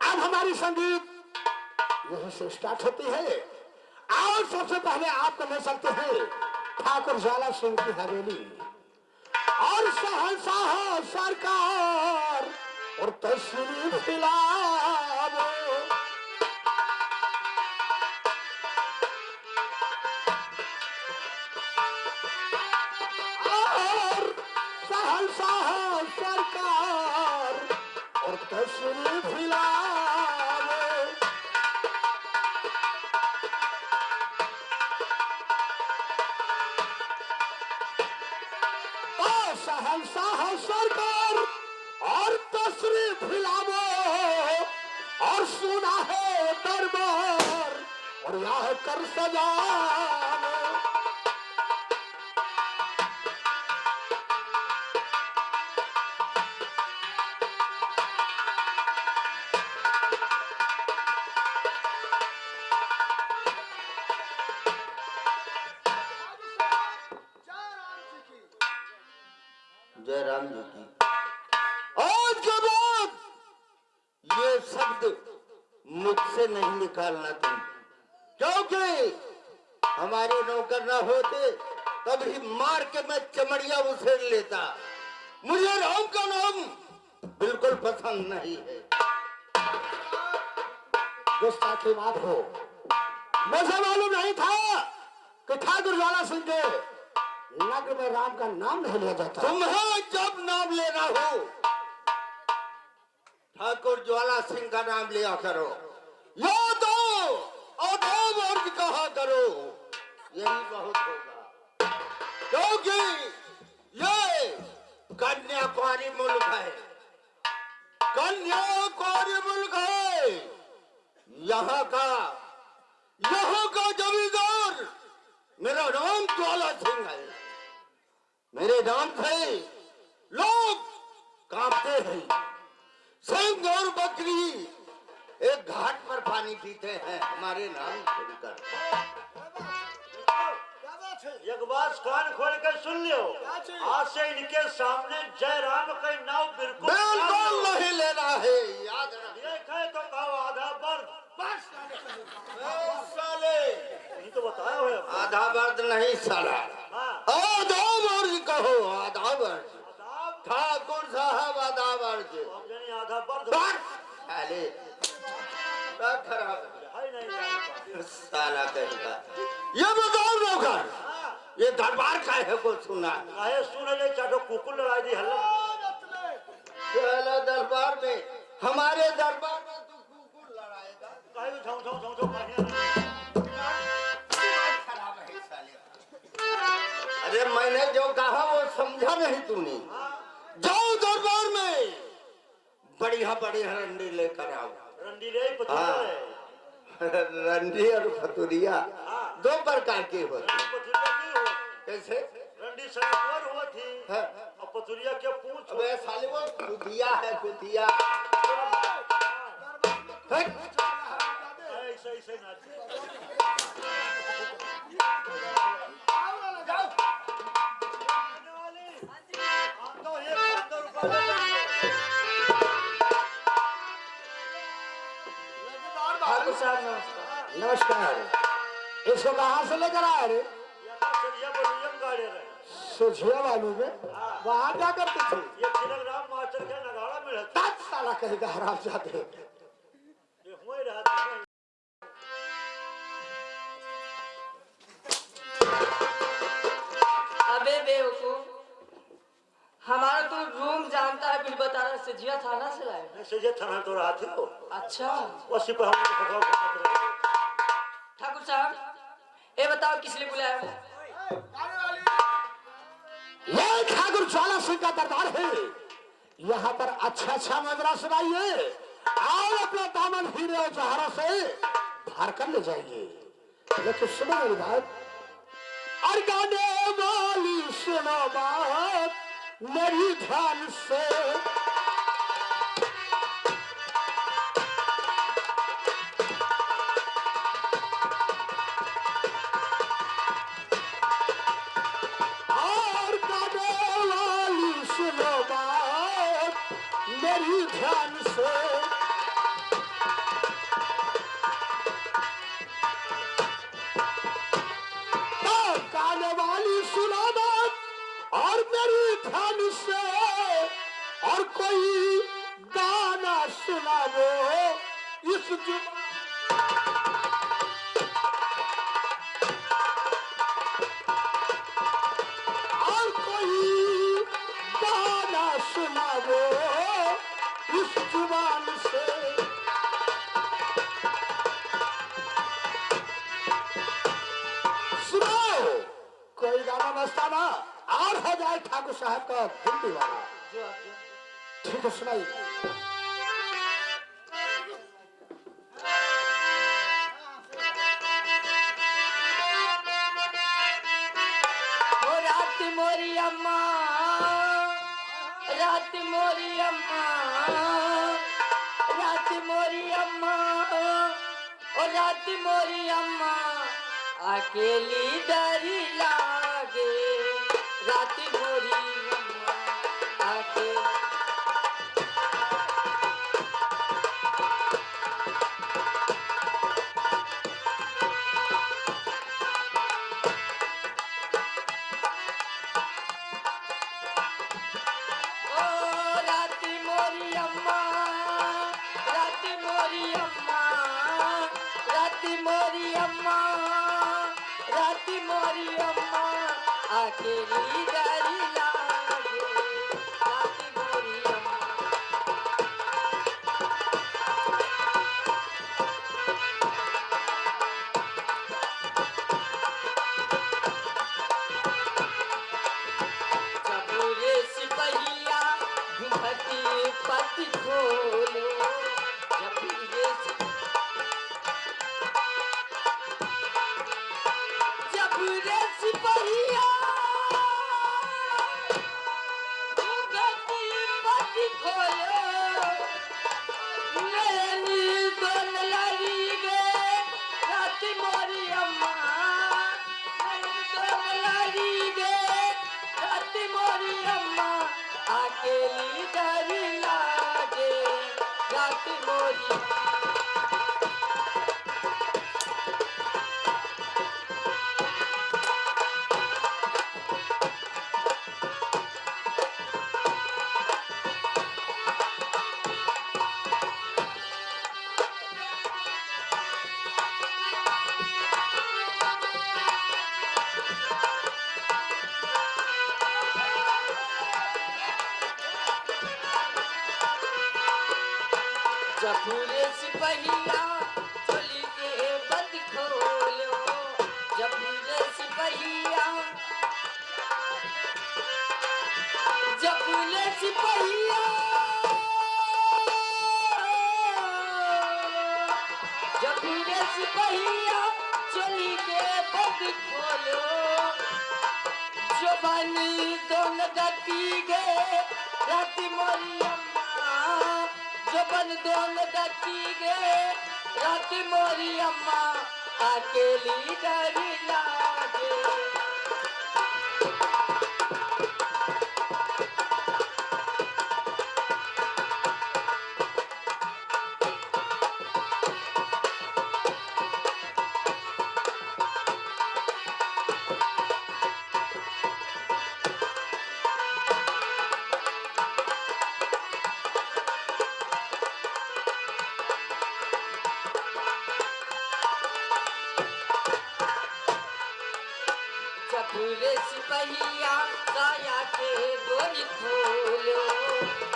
अब हमारी संगीत यहीं से स्टार्ट होती है और सबसे पहले आपको ले सकते हैं ठाकुर ज्वाला सिंह की हवेली और शहंशाह सरकार और तस्वीर फिलहाल और शहंशाह सरकार और तस्वीर फिलहाल शहंशाह सरकार और तशरीफ लावो और सुना है दरबार और यह कर सजानो जय राम जी की। और जब ये शब्द मुझसे नहीं निकालना तुम, क्योंकि हमारे नौकर ना होते तभी मार के मैं चमड़िया उसेर लेता। मुझे राम का नाम बिल्कुल पसंद नहीं है। गुस्सा की बात हो, मुझे मालूम नहीं था कि ठाकुर ज्वाला सिंह के नगर में राम का नाम नहीं लिया जाता। तुम्हें जब नाम लेना हो ठाकुर ज्वाला सिंह का नाम लिया करो, या तो अधम वर्ग कहा करो, यही बहुत होगा। क्योंकि ये कन्याकुमारी मुल्क है, कन्याकुमारी मुल्क है। यहाँ का जमींदार मेरा नाम ज्वाला सिंह है। मेरे नाम से लोग कांपते हैं। सिंह और बकरी एक घाट पर पानी पीते हैं हमारे नाम सुनकर। एक बात कान खोल कर सुन लियो, आज से इनके सामने जय राम का नाम बिल्कुल नहीं लेना है, याद रखना। तो कहो आधा वर्द, साले नहीं तो बताया हो आधा वर्द नहीं साला, आधा वर्द कहो, आधा वर्द। ठाकुर साहब आधा वर्द, आधा वर्द साले खराब साला कहेगा। ये बताओ नौकर, ये दरबार का है को सुना है? सुन ले चाटो कुकुर लड़ाई दी हल्ला। चलो दरबार में, हमारे दरबार में तू कुकुर लड़ाएगा? काहे छौ छौ छौ छौ खराब है साले। अरे मैंने जो कहा वो समझा नहीं तूने। जाओ दरबार में बढ़िया बढ़िया रंडी लेकर आओ। रंडी ले पतुरिया रंडी और फतुरिया दो प्रकार के होते। कैसे? रंडी सनकवर हुआ थी और पतुरिया क्या पूछ? अबे साले वो खुदिया है, खुदिया। ऐसे ऐसे नाच। नमस्कार। इसको कहाँ से लेकर आए रे? सुझिया वालों में वहाँ क्या करते थे? ये राम मास्टर के नगाड़ा में रहता। साला कहेगा हराम जाते। अबे बेवकूफ, हमारा तो रूम जानता है, फिर बता रहा सजिया थाना से लाए। सजिया थाना तो रहा थे। अच्छा, उसी पर हम ठाकुर साहब ये बताओ किस लिए बुलाया? ये ठाकुर ज्वाला सिंह का दरबार है। यहाँ पर अच्छा अच्छा मजरा सुनाइए और अपना दामन हीरे और जहरा से भर कर ले जाइए। लेकिन सुनो मेरी बात, और गाने वाली सुनो बात मेरी ध्यान से। मेरी ध्यान से तो गाने वाली सुना बात और मेरी ध्यान से और कोई गाना सुना वो इस जुबान और कोई गाना सुना वो इस जुबान से सुनो कोई गाना मस्ताना और हो जाए ठाकुर साहब का दिल दीवाना। जो आप जो ठीक है सुनाइए। ओ रात मोरी अम्मा, रात मोरी अम्मा, रात मोरी अम्मा, ओ रात मोरी अम्मा, अकेली डरी लागे, रात मोरी अम्मा, अकेली ओ राती मोरी अम्मा, राती मोरी अम्मा, राती मोरी अम्मा, राती मोरी अम्मा, अकेली डरी लागे, राती मोरी अम्मा। जबूरे सिपहिया घुमती पति खोलो, जबूरे जबूरे सिपहिया घुमती पति खोलो, नैनी दोन लड़ी गे, रात मोरी अम्मा, नैनी दोन लड़ी गे, रात मोरी अम्मा, अकेली डरी लागे, रात मोरी। जबूरे सिपहिया चोली के बंद खोलो, जबूरे सिपहिया, जबूरे सिपहिया, जबूरे सिपहिया चोली के बंद खोलो, जवानी दोन गति गे, रात मोरी अम्मा, जबन दोन गति गे, रात मोरी अम्मा, अकेली डरी लागे। जबूरे सिपहिया काया के डोरी खोलो,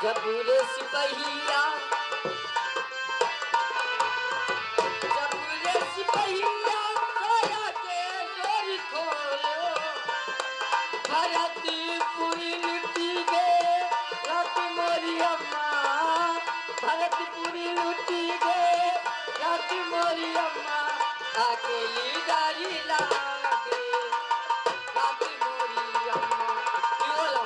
जबूरे सिपहिया, जबूरे सिपहिया काया के डोरी खोलो, भरतपुरी लुटी गे, रात मोरी अम्मा, भरतपुरी लुटी गे, रात मोरी अम्मा, अकेली डरी लागे, रात मोरी अम्मा। क्यों बोला?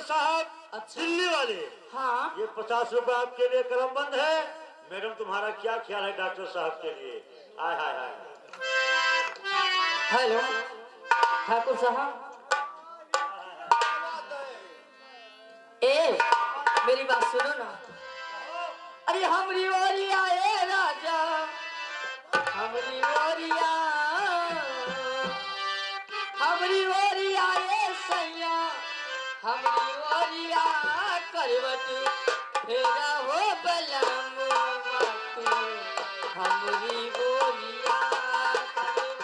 साहब अच्छा। दिल्ली वाले, हाँ ये 50 रुपए आपके लिए कलम बंद है। मैडम तुम्हारा क्या ख्याल है डॉक्टर साहब के लिए? हाय हाय हाय। हेलो ठाकुर साहब, ए मेरी बात सुनो ना। अरे हमरी ओरिया ए राजा, हमरी ओरिया, हमरी ओरिया ए सैया, हमरी ओरिया करवट फेरा हो बलम तू, हमरी ओरिया करवट।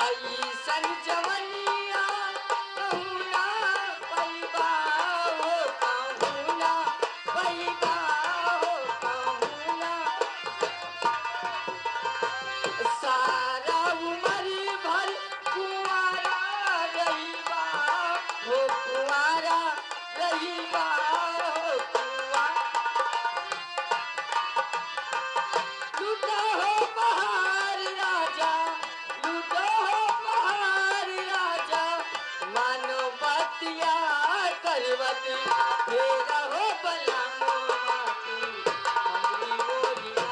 ऐसन जवनिया कहूँ ना पैबा हो, कहूँ ना पैबा हो, कहूँ ना। सारा उमर भर कुंवारा रहीबा हो, कुंवारा रहीबा हो, कुंवारा। लूटा हो बहार राजा, लूटा हो बहार राजा, मानो बतिया करवट फेरा हो बलम तू, हमरी ओरिया।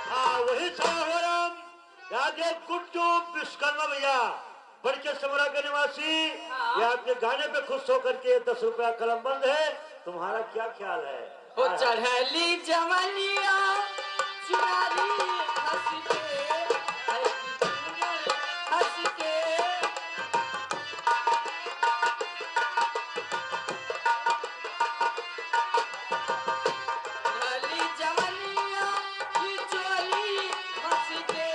हाँ वही था हमारा आगे गुड्डू विश्वकर्मा भैया, बड़के समरा के निवासी। ये आपके गाने पे खुश होकर के 10 रुपया कलम बंद है। तुम्हारा क्या ख्याल है? ओ चढ़ली जवनिया चिनारी हंस के, है कि चुनर हंस के। चढ़ली जवनिया की चोली हंस के,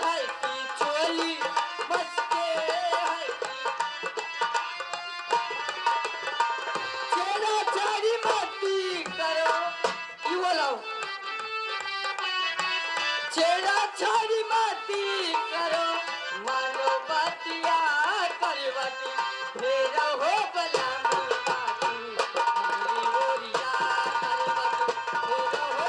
है कि चोली हंस के, है कि चेरा चारी मती करो। यू बोलो चेरा छाड़ी माती करो, मानो बतिया करवट फेरा हो बलम तू, हमरी ओरिया करवट फेरा हो।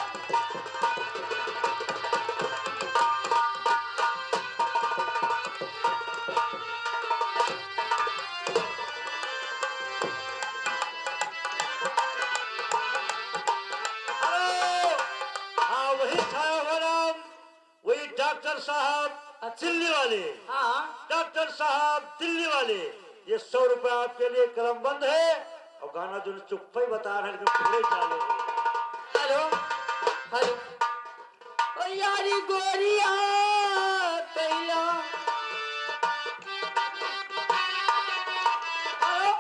हेलो। हाँ वही था हमारा, वही डॉक्टर साहब दिल्ली वाले। हाँ डॉक्टर साहब दिल्ली वाले, ये 100 रुपए आपके लिए कलम बंद है। और गाना जो चुप्पा ही बता रहे हैं पूरे चाले। Hello hello. ओ यारी गोरिया कैला, हेलो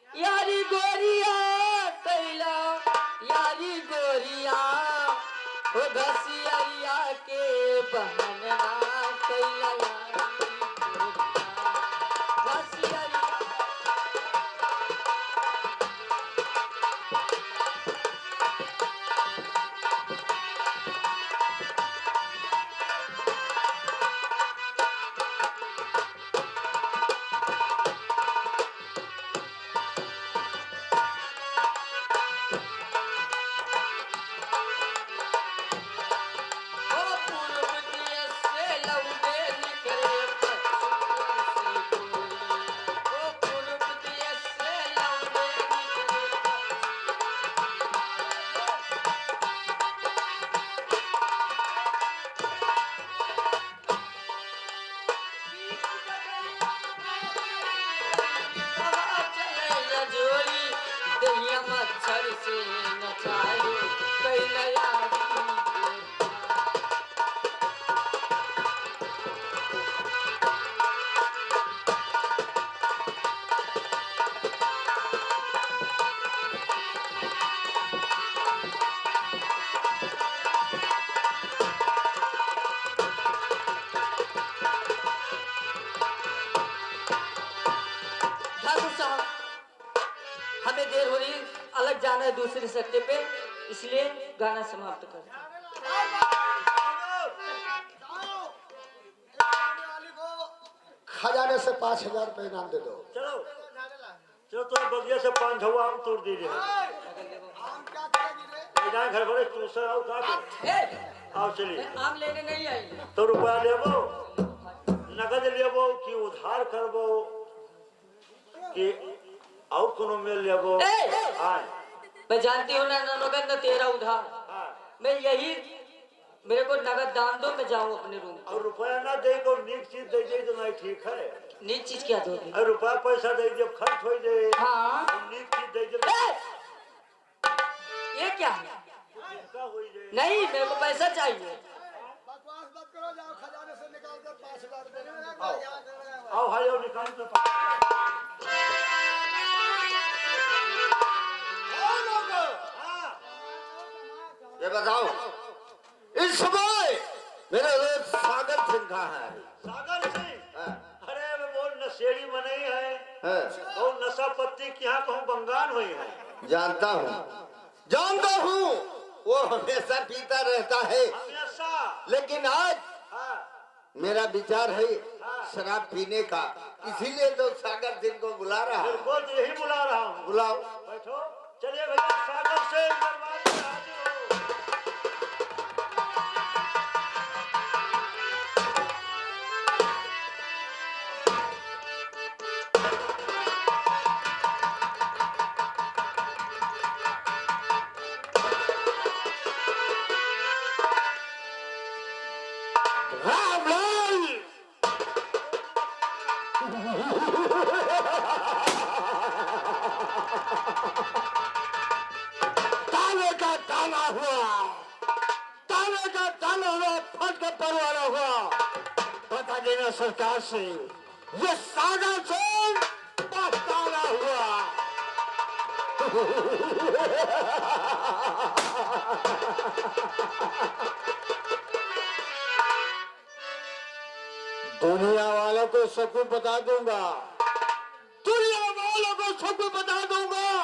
यारी गोरिया कैला, यारी गोरिया ओ घसियरिया के बहनवा कैला, यारी गोरिया घसियरिया। ओ पूर्व देश से लौटे निकले पश्चिम से गोरी, ओ पूर्व देश से लौटे निकले हवा चले रजोरी, दहिया मच्छर से नचाए कई नया हमें देर हो रही, अलग जाना है दूसरे सट्टे पे, इसलिए गाना समाप्त करते हैं। खजाने से 5,000 रुपये इनाम दे दो। चलो चलो तो बगिया से 5 झवा आम तोड़ दीजिए। घर भरे दूसरा आओ का आओ चलिए। आम लेने नहीं आई तो रुपया लेबो, नगद लेबो कि उधार करबो कि और कोनो में लेबो? आए मैं जानती हूँ ना नगद न तेरा उधार, मैं यही, मेरे को नगद दाम दो, मैं जाऊँ अपने रूम। और रुपया ना दे तो नीक चीज दे दे तो नहीं ठीक है। नीक चीज क्या दोगे? और रुपया पैसा दे जब खर्च हो जाए, हाँ नीक चीज दे जब ये क्या है? हो जाए। नहीं, मेरे को पैसा चाहिए। बकवास मत करो, जाओ खजाने से निकाल कर 5,000 रुपये। आओ भाई आओ निकाल दो। ये बताओ इस समय मेरे दोस्त सागर सिंह कहाँ है? सागर सिंह? हाँ। अरे वो नशेड़ी बने है, हाँ। वो नशा पत्ती की यहाँ कहूँ बंगाल हुई है। जानता हूँ वो हमेशा पीता रहता है, हमेशा। लेकिन आज हाँ। मेरा विचार है शराब पीने का, इसीलिए तो सागर सिंह को बुला रहा है। बिल्कुल तो यही बुला रहा हूँ। बुलाओ। बैठो, चलिए भैया सागर सिंह दरबार में हाजिर हो। राम लाल ताले का ताला हुआ, ताले का ताला हुआ, फट का परवाना हुआ। बता देना सरकार से, ये सागर सिंह का ताला हुआ। दुनिया वालों को सब कुछ बता दूंगा, दुनिया वालों को सब कुछ बता